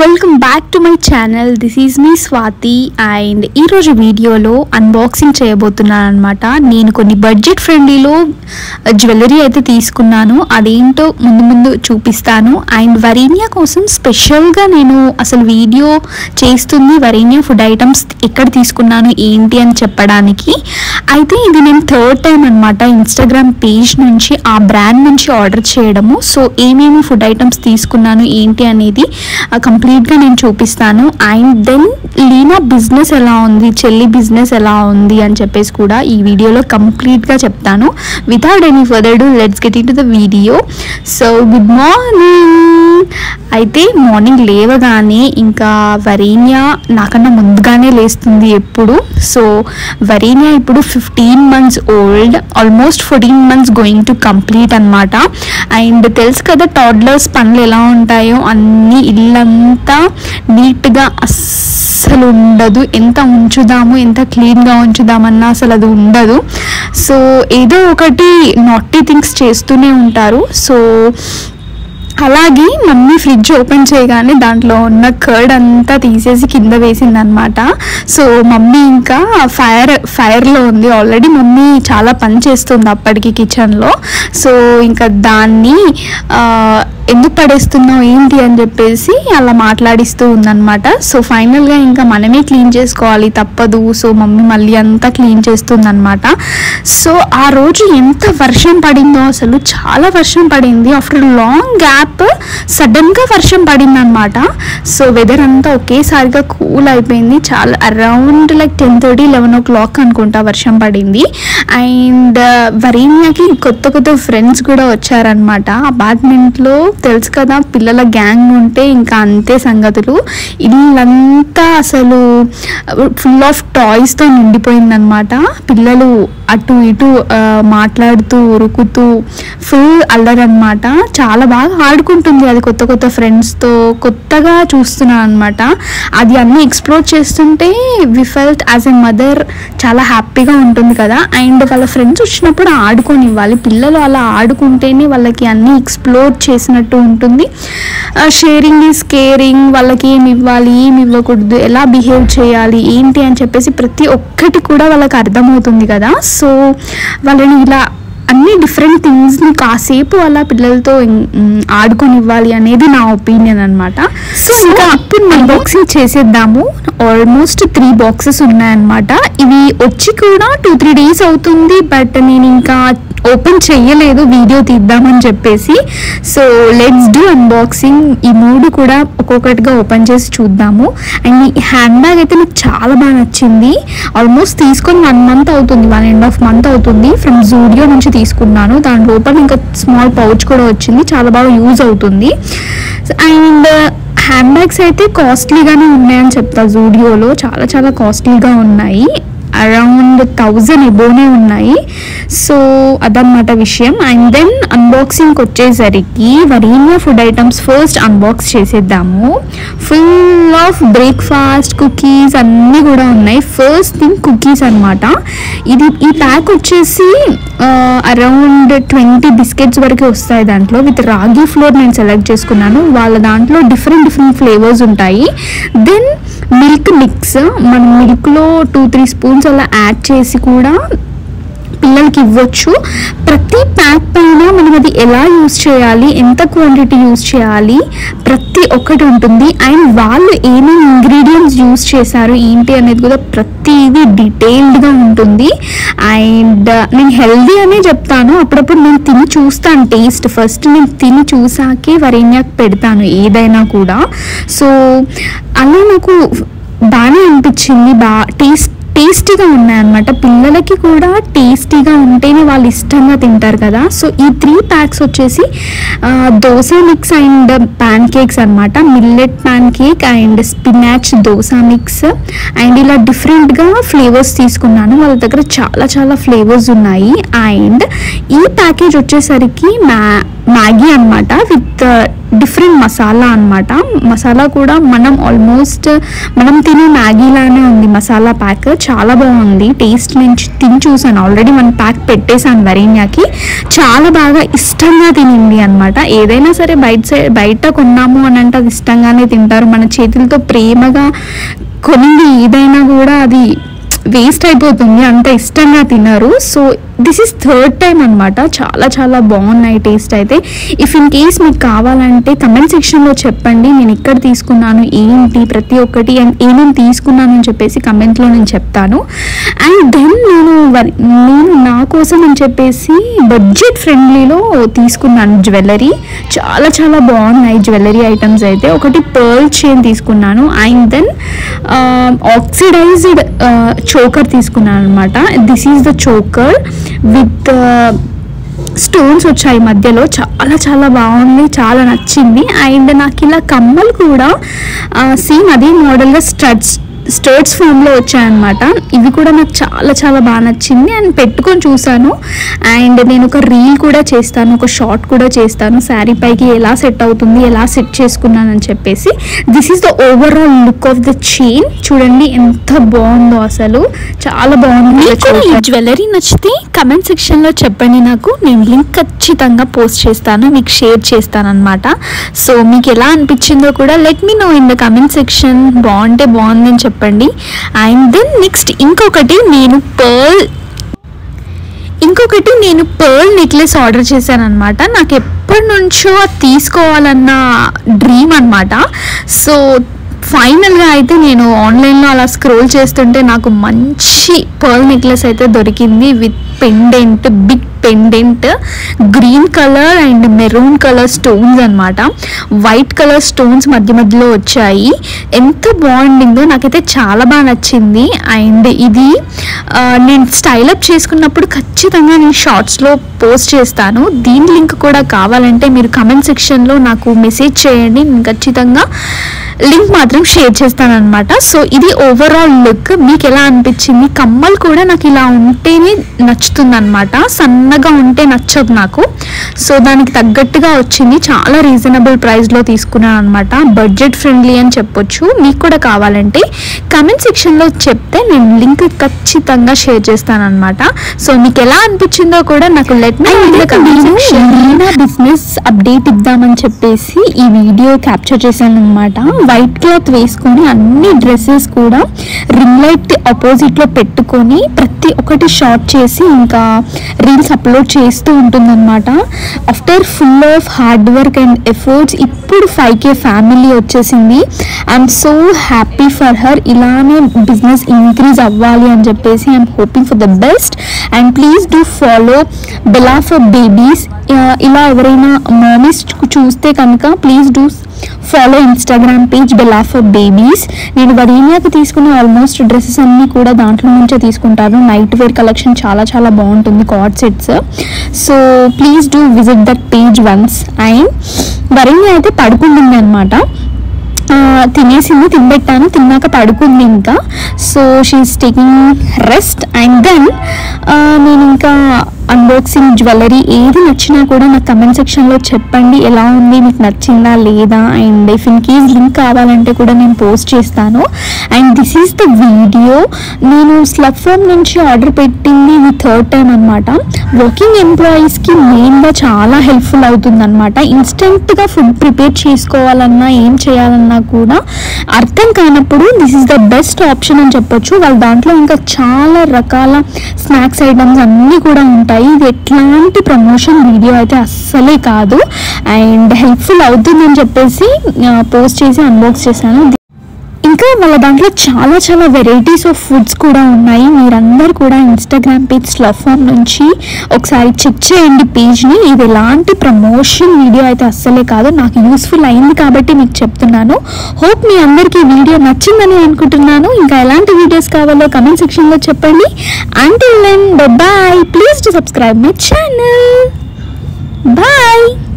Welcome back to my channel. This is me Swathi and ఈరోజు వీడియోలో unboxing చేయబోతున్నాను అనమాట. నేను కొన్ని బడ్జెట్ ఫ్రెండ్లీలో జ్యువెలరీ అయితే తీసుకున్నాను, అదేంటో ముందు చూపిస్తాను. అండ్ వరీనియా కోసం స్పెషల్గా నేను అసలు వీడియో చేస్తుంది వరీనియా ఫుడ్ ఐటమ్స్ ఎక్కడ తీసుకున్నాను ఏంటి అని చెప్పడానికి. అయితే ఇది నేను థర్డ్ టైం అనమాట ఇన్స్టాగ్రామ్ పేజ్ నుంచి ఆ బ్రాండ్ నుంచి ఆర్డర్ చేయడము. సో ఏమేమి ఫుడ్ ఐటమ్స్ తీసుకున్నాను ఏంటి అనేది కంప్లీట్గా నేను చూపిస్తాను. అండ్ దెన్ లీనా బిజినెస్ ఎలా ఉంది, చెల్లి బిజినెస్ ఎలా ఉంది అని చెప్పేసి కూడా ఈ వీడియోలో కంప్లీట్గా చెప్తాను. Without any further do let's get in to the video. So good morning. అయితే మార్నింగ్ లేవగానే ఇంకా వరీనియా నాకన్నా ముందుగానే లేస్తుంది ఎప్పుడు. సో వరీనియా ఇప్పుడు 15 months old, almost 14 months going to complete అనమాట. అండ్ తెలుసు కదా టాడ్లర్స్ పనులు ఎలా ఉంటాయో, అన్నీ ఇల్లంతా నీట్గా అస్సలు ఉండదు. ఎంత ఉంచుదాము, ఎంత క్లీన్గా ఉంచుదామన్నా అసలు అది ఉండదు. సో ఏదో ఒకటి నాటీ థింగ్స్ చేస్తూనే ఉంటారు. సో అలాగే మమ్మీ ఫ్రిడ్జ్ ఓపెన్ చేయగానే దాంట్లో ఉన్న కర్డ్ అంతా తీసేసి కింద వేసిందనమాట. సో మమ్మీ ఇంకా ఫైర్లో ఉంది ఆల్రెడీ. మమ్మీ చాలా పని చేస్తుంది అప్పటికి కిచెన్లో. సో ఇంకా దాన్ని ఎందుకు పడేస్తున్నావు ఏంటి అని చెప్పేసి అలా మాట్లాడిస్తూ ఉందన్నమాట. సో ఫైనల్గా ఇంకా మనమే క్లీన్ చేసుకోవాలి, తప్పదు. సో మమ్మీ మళ్ళీ అంతా క్లీన్ చేస్తుందన్నమాట. సో ఆ రోజు ఎంత వర్షం పడిందో, అసలు చాలా వర్షం పడింది. ఆఫ్టర్ లాంగ్ గ్యాప్ సడన్గా వర్షం పడింది అనమాట. సో వెదర్ అంతా ఒకేసారిగా కూల్ అయిపోయింది. చాలా అరౌండ్ లైక్ 10:30, 11 o'clock అనుకుంటా వర్షం పడింది. అండ్ వరీనియాకి కొత్త ఫ్రెండ్స్ కూడా వచ్చారనమాట. అపార్ట్మెంట్లో తెలుసు కదా పిల్లల గ్యాంగ్ ఉంటే ఇంకా అంతే సంగతులు. ఇల్లంతా అసలు ఫుల్ ఆఫ్ టాయ్స్తో నిండిపోయిందనమాట. పిల్లలు అటు ఇటు మాట్లాడుతూ ఉరుకుతూ ఫుల్ అల్లరనమాట. చాలా బాగా ఆడుకుంటుంది అది కొత్త ఫ్రెండ్స్తో. కొత్తగా చూస్తున్నాను అనమాట. అది అన్నీ ఎక్స్ప్లోర్ చేస్తుంటే we felt as a mother చాలా హ్యాపీగా ఉంటుంది కదా. అండ్ వాళ్ళ ఫ్రెండ్స్ వచ్చినప్పుడు ఆడుకోనివ్వాలి. పిల్లలు అలా ఆడుకుంటేనే వాళ్ళకి అన్నీ ఎక్స్ప్లోర్ చేసినట్టు ఉంటుంది. Sharing is caring. వాళ్ళకి ఏమి ఇవ్వాలి, ఏమి ఇవ్వకూడదు, ఎలా బిహేవ్ చేయాలి ఏంటి అని చెప్పేసి ప్రతి ఒక్కటి కూడా వాళ్ళకి అర్థమవుతుంది కదా. సో వాళ్ళని ఇలా అన్ని డిఫరెంట్ థింగ్స్ని కాసేపు అలా పిల్లలతో ఆడుకొనివ్వాలి అనేది నా ఒపీనియన్ అనమాట. సో ఇంకా అప్పుడు అన్బాక్సింగ్ చేసేద్దాము. ఆల్మోస్ట్ 3 boxes ఉన్నాయన్నమాట. ఇవి వచ్చి కూడా 2-3 days అవుతుంది. బట్ నేను ఇంకా ఓపెన్ చెయ్యలేదు వీడియో తీద్దామని చెప్పేసి. So let's do unboxing. ఈ 3 కూడా ఒక్కొక్కటిగా ఓపెన్ చేసి చూద్దాము. అండ్ ఈ హ్యాండ్ బ్యాగ్ అయితే నాకు చాలా బాగా నచ్చింది. ఆల్మోస్ట్ తీసుకొని 1 month అవుతుంది, 1.5 month అవుతుంది. ఫ్రమ్ జూడియో నుంచి తీసుకున్నాను. దాని లోపల ఇంకా స్మాల్ పౌచ్ కూడా వచ్చింది, చాలా బాగా యూజ్ అవుతుంది. అండ్ హ్యాండ్ బ్యాగ్స్ అయితే కాస్ట్లీగానే ఉన్నాయని చెప్తా. జూడియోలో చాలా కాస్ట్లీగా ఉన్నాయి, అరౌండ్ 1000 ఎబోనే ఉన్నాయి. సో అదన్నమాట విషయం. అండ్ దెన్ అన్బాక్సింగ్కి వచ్చేసరికి Varenya food items first unbox చేసేద్దాము. ఫుల్ ఆఫ్ బ్రేక్ఫాస్ట్ కుకీస్ అన్నీ కూడా ఉన్నాయి. ఫస్ట్ థింగ్ కుకీస్ అనమాట. ఈ ప్యాక్ వచ్చేసి అరౌండ్ 20 బిస్కెట్స్ వరకు వస్తాయి దాంట్లో. విత్ రాగి ఫ్లోర్ నేను సెలెక్ట్ చేసుకున్నాను. వాళ్ళ దాంట్లో డిఫరెంట్ ఫ్లేవర్స్ ఉంటాయి. దెన్ మిల్క్ మిక్స్, మనం మిల్క్లో 2-3 spoons అలా యాడ్ చేసి కూడా పిల్లలకి ఇవ్వచ్చు. ప్రతి ప్యాక్ పైన మనం అది ఎలా యూజ్ చేయాలి, ఎంత క్వాంటిటీ యూజ్ చేయాలి, ప్రతి ఒక్కటి ఉంటుంది. అండ్ వాళ్ళు ఏమేమి ఇంగ్రీడియంట్స్ యూజ్ చేశారు ఏంటి అనేది కూడా ప్రతిదీ డీటెయిల్డ్గా ఉంటుంది. అండ్ నేను హెల్దీ అనే చెప్తాను. అప్పుడప్పుడు నేను తిని చూస్తాను టేస్ట్. ఫస్ట్ నేను తిని చూసాకే వరీనియాకి పెడతాను ఏదైనా కూడా. సో అలా నాకు బాగానే అనిపించింది. టేస్టీగా ఉన్నాయన్నమాట. పిల్లలకి కూడా టేస్టీగా ఉంటేనే వాళ్ళు ఇష్టంగా తింటారు కదా. సో ఈ 3 packs వచ్చేసి dosa mix and pancakes అనమాట. Millet pancake and spinach dosa mix. And ఇలా డిఫరెంట్గా ఫ్లేవర్స్ తీసుకున్నాను. వాళ్ళ దగ్గర చాలా ఫ్లేవర్స్ ఉన్నాయి. అండ్ ఈ ప్యాకేజ్ వచ్చేసరికి మ్యాగీ అనమాట విత్ డిఫరెంట్ మసాలా అనమాట. మసాలా కూడా మనం ఆల్మోస్ట్ మనం తినే మ్యాగీలానే ఉంది మసాలా ప్యాక్. చాలా బాగుంది. టేస్ట్ నుంచి తిని చూసాను, ఆల్రెడీ 1 ప్యాక్ పెట్టేశాను వరీన్యాకి. చాలా బాగా ఇష్టంగా తినింది అనమాట. ఏదైనా సరే బయట కొన్నాము అని అంటే అది ఇష్టంగానే తింటారు. మన చేతులతో ప్రేమగా కొనింది ఏదైనా కూడా అది వేస్ట్ అయిపోతుంది, అంత ఇష్టంగా తినరు. So this is 3rd time అనమాట. చాలా చాలా బాగున్నాయి టేస్ట్ అయితే. ఇఫ్ ఇన్ కేస్ మీకు కావాలంటే కమెంట్ సెక్షన్లో చెప్పండి, నేను ఇక్కడ తీసుకున్నాను ఏంటి ప్రతి ఒక్కటి అండ్ ఏమేమి తీసుకున్నాను అని చెప్పేసి కమెంట్లో నేను చెప్తాను. అండ్ దెన్ నేను నా కోసం అని చెప్పేసి బడ్జెట్ ఫ్రెండ్లీలో తీసుకున్నాను జ్యువెలరీ. చాలా చాలా బాగున్నాయి జ్యువెలరీ ఐటమ్స్ అయితే. ఒకటి పర్ల్ చైన్ తీసుకున్నాను అండ్ దెన్ ఆక్సిడైజ్డ్ చోకర్ తీసుకున్నాను అనమాట. This is the choker with stones వచ్చాయి మధ్యలో. చాలా చాలా బాగుంది, చాలా నచ్చింది. అండ్ నాకు ఇలా కమ్మలు కూడా సేమ్ అదే మోడల్గా స్టర్ట్స్ ఫామ్లో వచ్చాయన్నమాట. ఇవి కూడా నాకు చాలా చాలా బాగా నచ్చింది అండ్ పెట్టుకొని చూసాను. అండ్ నేను ఒక రీల్ కూడా చేస్తాను, ఒక షార్ట్ కూడా చేస్తాను శారీ పైకి ఎలా సెట్ అవుతుంది, ఎలా సెట్ చేసుకున్నానని చెప్పేసి. This is the overall look of the chain. చూడండి ఎంత బాగుందో, అసలు చాలా బాగుంది. ఈ జ్యువెలరీ నచ్చితే కమెంట్ సెక్షన్లో చెప్పండి నాకు, నేను లింక్ ఖచ్చితంగా పోస్ట్ చేస్తాను, మీకు షేర్ చేస్తాను అనమాట. సో మీకు ఎలా అనిపించిందో కూడా let me know in the comment section. బాగుంటే బాగుందని చెప్పండి. అండ్ దెన్ నెక్స్ట్ ఇంకొకటి నేను పర్ల్ నెక్లెస్ ఆర్డర్ చేశాను అనమాట. నాకు ఎప్పటి నుంచో తీసుకోవాలన్న డ్రీమ్ అనమాట. సో ఫైనల్గా అయితే నేను ఆన్లైన్లో అలా స్క్రోల్ చేస్తుంటే నాకు మంచి పర్ల్ నెక్లెస్ అయితే దొరికింది with pendant, big pendant, green colour and maroon colour stones అనమాట. వైట్ కలర్ స్టోన్స్ మధ్య మధ్యలో వచ్చాయి. ఎంత బాగుండిందో, నాకైతే చాలా బాగా నచ్చింది. అండ్ ఇది నేను స్టైల్ అప్ చేసుకున్నప్పుడు ఖచ్చితంగా నేను షార్ట్స్లో పోస్ట్ చేస్తాను. దీని లింక్ కూడా కావాలంటే మీరు కమెంట్ సెక్షన్లో నాకు మెసేజ్ చేయండి, నేను ఖచ్చితంగా లింక్ మాత్రం షేర్ చేస్తాను అనమాట. సో ఇది ఓవరాల్ లుక్. మీకు ఎలా అనిపించింది? కమ్మలు కూడా నాకు ఇలా ఉంటేనే నచ్చుతుంది అనమాట, సన్నగా ఉంటే నచ్చదు నాకు. సో దానికి తగ్గట్టుగా వచ్చింది. చాలా రీజనబుల్ ప్రైస్లో తీసుకున్నాను అనమాట. బడ్జెట్ ఫ్రెండ్లీ అని చెప్పొచ్చు. మీకు కూడా కావాలంటే కమెంట్ సెక్షన్లో చెప్తే నేను లింక్ ఖచ్చితంగా షేర్ చేస్తాను అనమాట. సో మీకు ఎలా అనిపించిందో కూడా నాకు let me know. Business update ఇద్దామని చెప్పేసి ఈ వీడియో క్యాప్చర్ చేశాను అనమాట. వైట్ క్లాత్ వేసుకొని అన్ని డ్రెస్సెస్ కూడా రింగ్ లైట్ ఆపోజిట్లో పెట్టుకొని ప్రతి ఒక్కటి షార్ట్ చేసి ఇంకా రీల్స్ అప్లోడ్ చేస్తూ ఉంటుందన్నమాట. After full of hard work and efforts ఇప్పుడు 5K ఫ్యామిలీ వచ్చేసింది. I'm so happy for her. ఇలానే బిజినెస్ ఇంక్రీజ్ అవ్వాలి అని చెప్పేసి I'm hoping for the best. And please do follow Bela for babies. ఇలా ఎవరైనా మామీస్ చూస్తే కనుక please do follow Instagram page Bela for babies. నేను వరీన్యాకి తీసుకున్న ఆల్మోస్ట్ డ్రెస్సెస్ అన్నీ కూడా దాంట్లో నుంచే తీసుకుంటాను. నైట్ వేర్ కలెక్షన్ చాలా చాలా బాగుంటుంది, card sets. So please do visit that page once. And Varenya అయితే పడుకుంటుంది అనమాట. తినేసింది, తినబెట్టాను, తిన్నాక పడుకుంది ఇంకా. So she is taking rest. And then నేను ఇంకా అన్బాక్సింగ్ జ్యువెలరీ ఏది నచ్చినా కూడా నాకు కమెంట్ సెక్షన్లో చెప్పండి, ఎలా ఉంది, మీకు నచ్చిందా లేదా. And if in case link కావాలంటే కూడా నేను పోస్ట్ చేస్తాను. And this is the video. నేను స్లబ్ ఫామ్ నుంచి ఆర్డర్ పెట్టింది ఇది 3rd టైం అనమాట. వర్కింగ్ ఎంప్లాయీస్కి మెయిన్గా చాలా హెల్ప్ఫుల్ అవుతుంది అనమాట. ఇన్స్టెంట్గా ఫుడ్ ప్రిపేర్ చేసుకోవాలన్నా ఏం చేయాలన్నా కూడా అర్థం కానప్పుడు this is the best option అని చెప్పొచ్చు. వాళ్ళ దాంట్లో ఇంకా చాలా రకాల స్నాక్స్ ఐటమ్స్ అన్నీ కూడా ఉంటాయి. ఇది ఎట్లాంటి ప్రమోషన్ వీడియో అయితే అస్సలే కాదు. అండ్ హెల్ప్ఫుల్ అవుతుందని చెప్పేసి పోస్ట్ చేసి అన్బాక్స్ చేశాను. ఇంకా వాళ్ళ దాంట్లో చాలా చాలా వెరైటీస్ ఆఫ్ ఫుడ్స్ కూడా ఉన్నాయి. మీరందరూ కూడా ఇన్స్టాగ్రామ్ పేజ్ స్లబ్ ఫామ్ నుంచి ఒకసారి చెక్ చేయండి పేజ్ని. ఇది ఎలాంటి ప్రమోషన్ వీడియో అయితే అస్సలే కాదు, నాకు యూస్ఫుల్ అయింది కాబట్టి మీకు చెప్తున్నాను. హోప్ మీ అందరికీ వీడియో నచ్చిందని అనుకుంటున్నాను. ఇంకా ఎలాంటి వీడియోస్ కావాలో కమెంట్ సెక్షన్లో చెప్పండి. Until then, bye bye. Please do subscribe my channel. Bye.